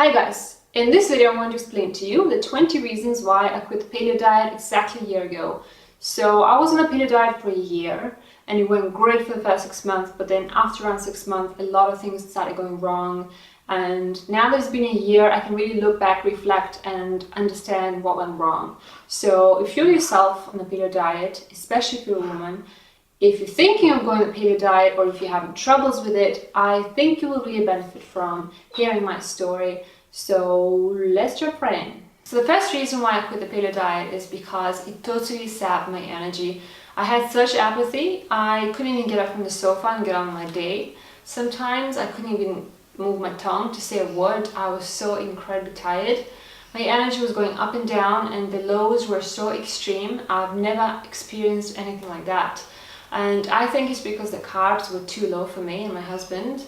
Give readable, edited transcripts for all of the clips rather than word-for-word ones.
Hi guys! In this video I'm going to explain to you the 20 reasons why I quit the paleo diet exactly a year ago. So I was on a paleo diet for a year and it went great for the first 6 months, but then after around 6 months a lot of things started going wrong, and now that it's been a year I can really look back, reflect and understand what went wrong. So if you're yourself on a paleo diet, especially if you're a woman, if you're thinking of going on the paleo diet or if you're having troubles with it, I think you will really benefit from hearing my story. So let's jump right in. So the first reason why I quit the paleo diet is because it totally sapped my energy. I had such apathy, I couldn't even get up from the sofa and get on with my day. Sometimes I couldn't even move my tongue to say a word. I was so incredibly tired. My energy was going up and down and the lows were so extreme. I've never experienced anything like that. And I think it's because the carbs were too low for me and my husband.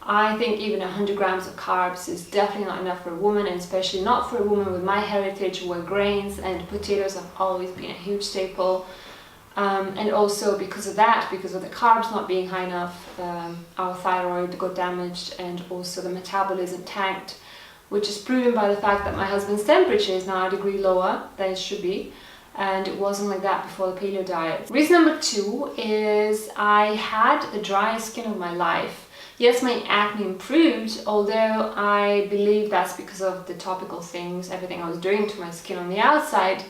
I think even 100 grams of carbs is definitely not enough for a woman, and especially not for a woman with my heritage where grains and potatoes have always been a huge staple. And also because of that, because of the carbs not being high enough, our thyroid got damaged and also the metabolism tanked, which is proven by the fact that my husband's temperature is now a degree lower than it should be. And it wasn't like that before the paleo diet. Reason number 2 is I had the driest skin of my life. Yes, my acne improved, although I believe that's because of the topical things, everything I was doing to my skin on the outside,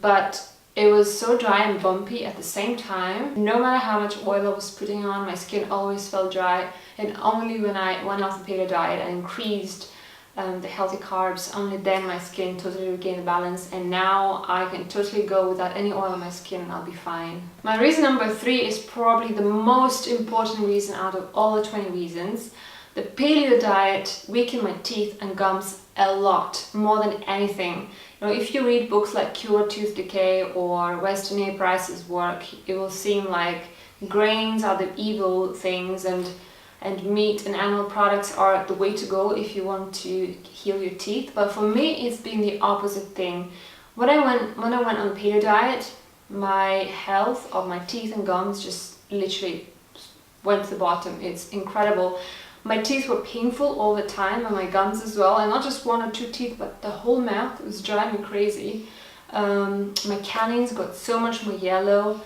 but it was so dry and bumpy at the same time. No matter how much oil I was putting on, my skin always felt dry, and only when I went off the paleo diet and increased the healthy carbs, only then my skin totally regained the balance, and now I can totally go without any oil on my skin and I'll be fine. My reason number 3 is probably the most important reason out of all the 20 reasons. The paleo diet weakened my teeth and gums a lot, more than anything. You know, if you read books like Cure Tooth Decay or Weston A. Price's work, it will seem like grains are the evil things and meat and animal products are the way to go if you want to heal your teeth. But for me, it's been the opposite thing. When I went on the paleo diet, my health of my teeth and gums just literally went to the bottom. It's incredible. My teeth were painful all the time, and my gums as well, and not just 1 or 2 teeth, but the whole mouth. It was driving me crazy. My canines got so much more yellow.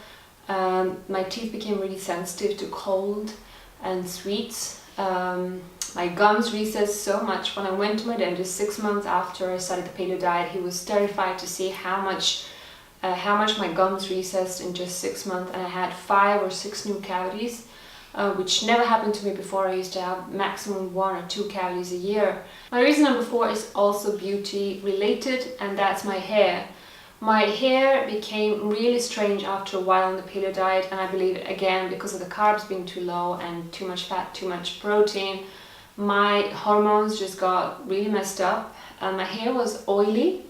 My teeth became really sensitive to cold and sweets. My gums recessed so much. When I went to my dentist 6 months after I started the paleo diet, he was terrified to see how much my gums recessed in just 6 months, and I had 5 or 6 new cavities, which never happened to me before. I used to have maximum 1 or 2 cavities a year. My reason number 4 is also beauty related, and that's my hair. My hair became really strange after a while on the paleo diet, and I believe again because of the carbs being too low and too much fat, too much protein. My hormones just got really messed up, and my hair was oily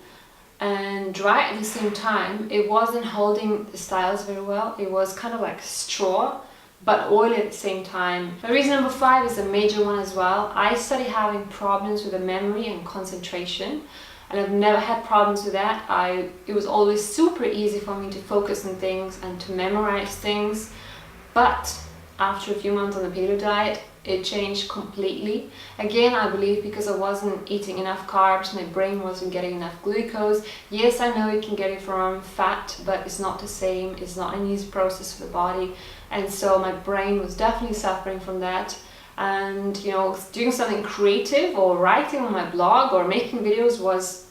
and dry at the same time. It wasn't holding the styles very well. It was kind of like straw, but oily at the same time. My reason number 5 is a major one as well. I started having problems with the memory and concentration. And I've never had problems with that. It was always super easy for me to focus on things and to memorize things. But after a few months on the paleo diet, it changed completely. Again, I believe because I wasn't eating enough carbs, my brain wasn't getting enough glucose. Yes, I know you can get it from fat, but it's not the same. It's not an easy process for the body. And so my brain was definitely suffering from that. And you know, doing something creative or writing on my blog or making videos was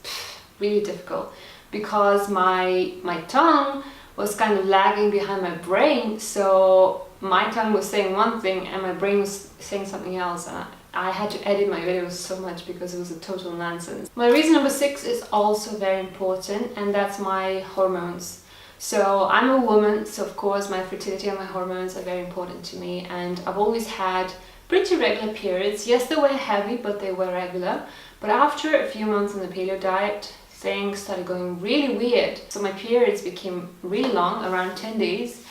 really difficult because my tongue was kind of lagging behind my brain. So my tongue was saying one thing and my brain was saying something else, and I had to edit my videos so much because it was a total nonsense. My reason number 6 is also very important, and that's my hormones. So I'm a woman, so of course my fertility and my hormones are very important to me, and I've always had pretty regular periods. Yes, they were heavy, but they were regular. But after a few months on the paleo diet, things started going really weird. So my periods became really long, around 10 days.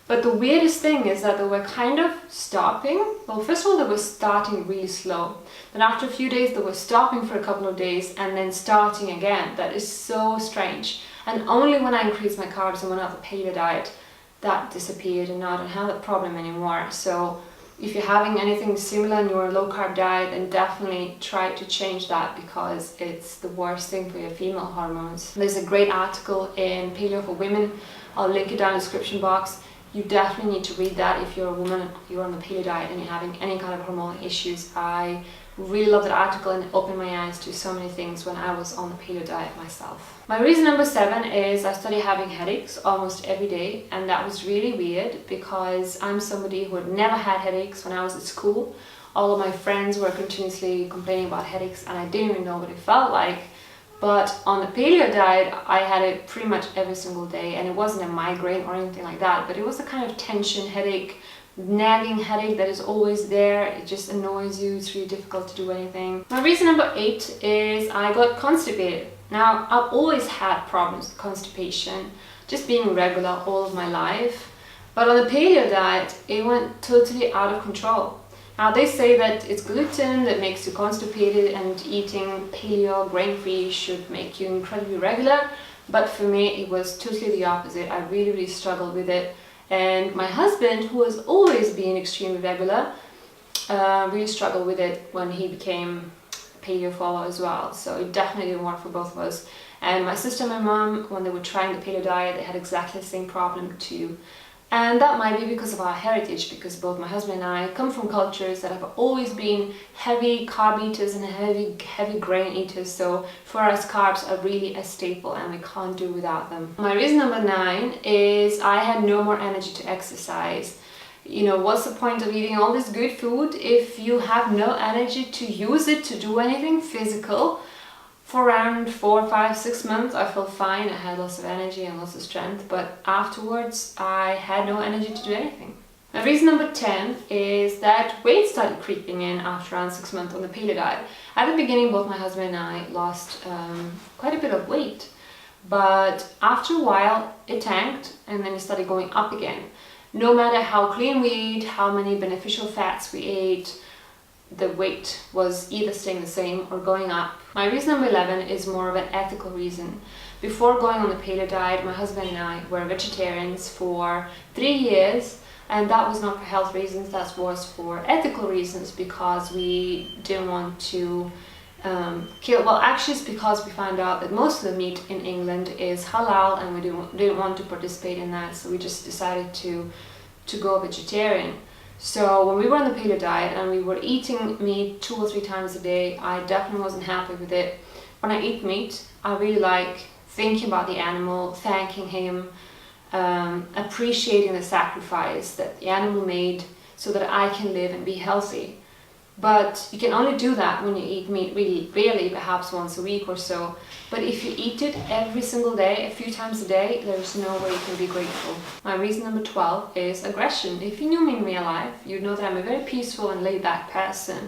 But the weirdest thing is that they were kind of stopping. Well, first of all, they were starting really slow. Then after a few days, they were stopping for a couple of days and then starting again. That is so strange. And only when I increased my carbs and went off the paleo diet, that disappeared, and now I don't have that problem anymore. So If you're having anything similar in your low carb diet, then definitely try to change that, because it's the worst thing for your female hormones. There's a great article in Paleo for Women. I'll link it down in the description box. You definitely need to read that if you're a woman, you're on the paleo diet and you're having any kind of hormonal issues. I really love that article, and it opened my eyes to so many things when I was on the paleo diet myself. My reason number 7 is I started having headaches almost every day, and that was really weird because I'm somebody who had never had headaches when I was at school. All of my friends were continuously complaining about headaches and I didn't even know what it felt like. But on the paleo diet, I had it pretty much every single day, and it wasn't a migraine or anything like that, but it was a kind of tension headache, nagging headache that is always there. It just annoys you. It's really difficult to do anything. My reason number 8 is I got constipated. Now, I've always had problems with constipation, just being regular all of my life. But on the paleo diet, it went totally out of control. Now, they say that it's gluten that makes you constipated, and eating paleo grain-free should make you incredibly regular. But for me, it was totally the opposite. I really struggled with it. And my husband, who has always been extremely regular, really struggled with it when he became a paleo follower as well. So it definitely didn't work for both of us. And my sister and my mom, when they were trying the paleo diet, they had exactly the same problem too. And that might be because of our heritage, because both my husband and I come from cultures that have always been heavy carb eaters and heavy grain eaters. So for us, carbs are really a staple and we can't do without them. My reason number 9 is I had no more energy to exercise. You know, what's the point of eating all this good food if you have no energy to use it to do anything physical? For around 4, 5, 6 months, I felt fine. I had lots of energy and lots of strength, but afterwards, I had no energy to do anything. My reason number 10 is that weight started creeping in after around 6 months on the paleo diet. At the beginning, both my husband and I lost quite a bit of weight, but after a while, it tanked and then it started going up again. No matter how clean we ate, how many beneficial fats we ate, the weight was either staying the same or going up. My reason number 11 is more of an ethical reason. Before going on the paleo diet, my husband and I were vegetarians for 3 years, and that was not for health reasons, that was for ethical reasons, because we didn't want to kill. Well, actually it's because we found out that most of the meat in England is halal and we didn't want to participate in that, so we just decided to go vegetarian. So when we were on the paleo diet and we were eating meat 2 or 3 times a day, I definitely wasn't happy with it. When I eat meat, I really like thinking about the animal, thanking him, appreciating the sacrifice that the animal made so that I can live and be healthy. But you can only do that when you eat meat really rarely, perhaps once a week or so. But if you eat it every single day, a few times a day, there's no way you can be grateful. My reason number 12 is aggression. If you knew me in real life, you'd know that I'm a very peaceful and laid-back person.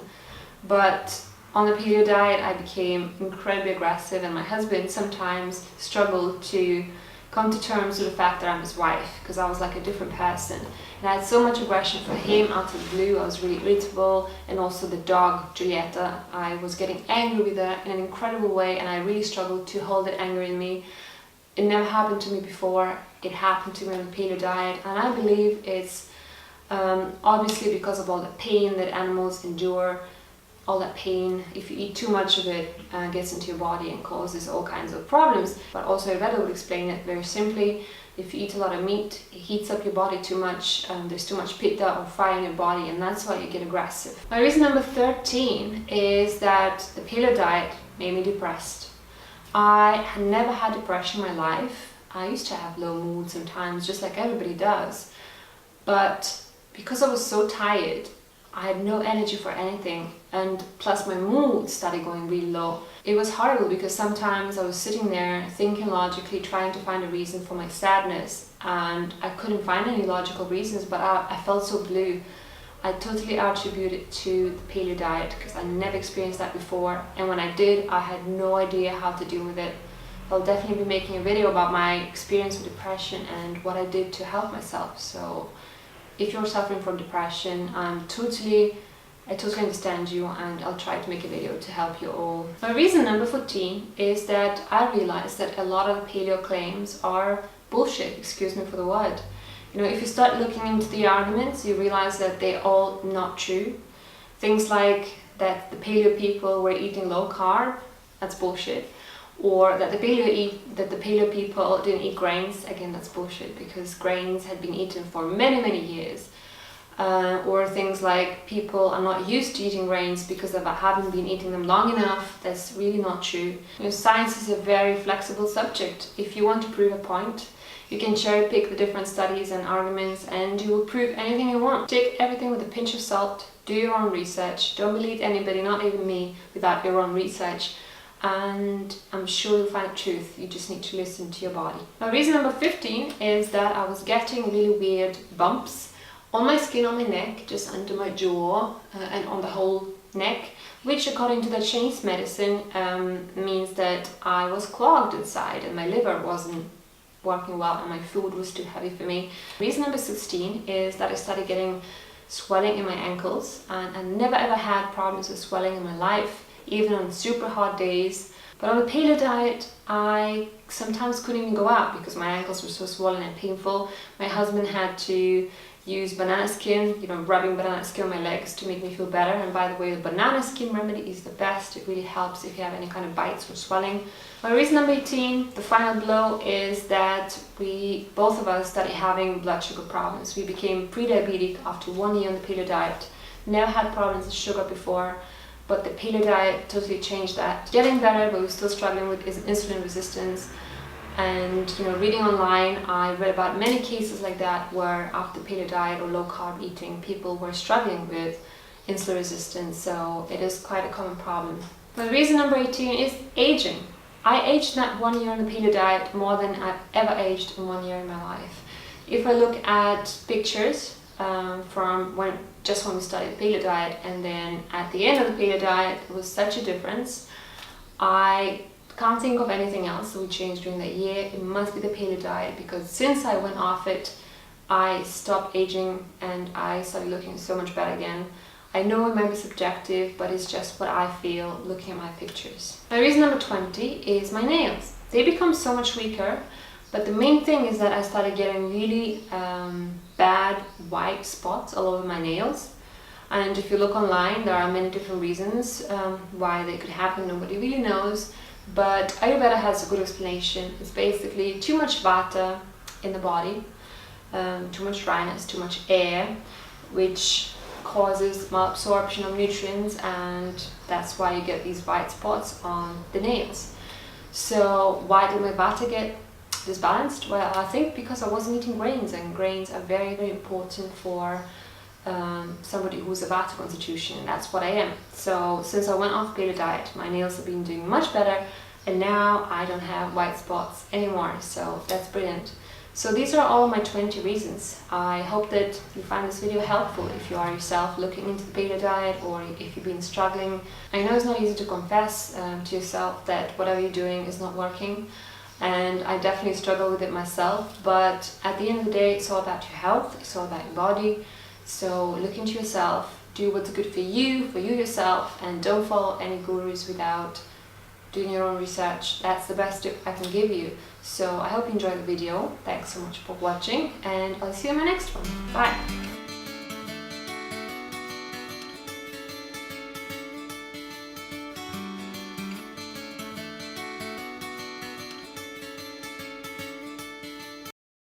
But on the paleo diet, I became incredibly aggressive, and my husband sometimes struggled to come to terms with the fact that I'm his wife, because I was like a different person. And I had so much aggression for him out of the blue. I was really irritable, and also the dog, Julieta. I was getting angry with her in an incredible way, and I really struggled to hold that anger in me. It never happened to me before. It happened to me on the paleo diet, and I believe it's obviously because of all the pain that animals endure. All that pain, if you eat too much of it, gets into your body and causes all kinds of problems. But also Ayurveda would explain it very simply. If you eat a lot of meat, it heats up your body too much, there's too much pitta or fire in your body, and that's why you get aggressive. My reason number 13 is that the paleo diet made me depressed. I had never had depression in my life. I used to have low moods sometimes, just like everybody does. But because I was so tired, I had no energy for anything, and plus my mood started going really low. It was horrible because sometimes I was sitting there thinking logically, trying to find a reason for my sadness, and I couldn't find any logical reasons, but I felt so blue. I totally attribute it to the paleo diet because I never experienced that before, and when I did, I had no idea how to deal with it. I'll definitely be making a video about my experience with depression and what I did to help myself. So if you're suffering from depression, I totally understand you, and I'll try to make a video to help you all. My reason number 14 is that I realized that a lot of paleo claims are bullshit, excuse me for the word. You know, if you start looking into the arguments, you realize that they're all not true. Things like that the paleo people were eating low carb, that's bullshit. Or that the paleo people didn't eat grains, again, that's bullshit, because grains had been eaten for many, many years. Or things like people are not used to eating grains because they haven't been eating them long enough. That's really not true. You know, science is a very flexible subject. If you want to prove a point, you can cherry pick the different studies and arguments, and you will prove anything you want. Take everything with a pinch of salt, do your own research, don't believe anybody, not even me, without your own research. And I'm sure you'll find truth. You just need to listen to your body. Now, reason number 15 is that I was getting really weird bumps on my skin, on my neck, just under my jaw, and on the whole neck, which according to the Chinese medicine means that I was clogged inside and my liver wasn't working well and my food was too heavy for me. Reason number 16 is that I started getting swelling in my ankles, and I never ever had problems with swelling in my life, even on super hot days. But on the paleo diet, I sometimes couldn't even go out because my ankles were so swollen and painful. My husband had to use banana skin, you know, rubbing banana skin on my legs to make me feel better. And by the way, the banana skin remedy is the best. It really helps if you have any kind of bites or swelling. My reason number 18, the final blow, is that we, both of us, started having blood sugar problems. We became pre-diabetic after 1 year on the paleo diet. Never had problems with sugar before, but the paleo diet totally changed that. Getting better, but we're still struggling with insulin resistance. And you know, reading online, I read about many cases like that where after paleo diet or low carb eating, people were struggling with insulin resistance. So it is quite a common problem. My reason number 18 is aging. I aged in that 1 year on the paleo diet more than I've ever aged in 1 year in my life. If I look at pictures from when we started the paleo diet and then at the end of the paleo diet, it was such a difference. I can't think of anything else that we changed during that year. It must be the paleo diet, because since I went off it, I stopped aging and I started looking so much better again. I know it might be subjective, but it's just what I feel looking at my pictures. My reason number 20 is my nails. They become so much weaker, but the main thing is that I started getting really bad white spots all over my nails. And if you look online, there are many different reasons why they could happen. Nobody really knows. But Ayurveda has a good explanation. It's basically too much vata in the body, too much dryness, too much air, which causes malabsorption of nutrients, and that's why you get these white spots on the nails. So why did my vata get disbalanced? Well, I think because I wasn't eating grains, and grains are very, very important for somebody who's a vata constitution, and that's what I am. So since I went off paleo diet, my nails have been doing much better, and now I don't have white spots anymore, so that's brilliant. So these are all my 20 reasons. I hope that you find this video helpful if you are yourself looking into the paleo diet, or if you've been struggling. I know it's not easy to confess to yourself that whatever you're doing is not working, and I definitely struggle with it myself, but at the end of the day, it's all about your health, it's all about your body. So look into yourself, do what's good for you yourself, and don't follow any gurus without doing your own research. That's the best tip I can give you. So I hope you enjoyed the video. Thanks so much for watching, and I'll see you in my next one. Bye!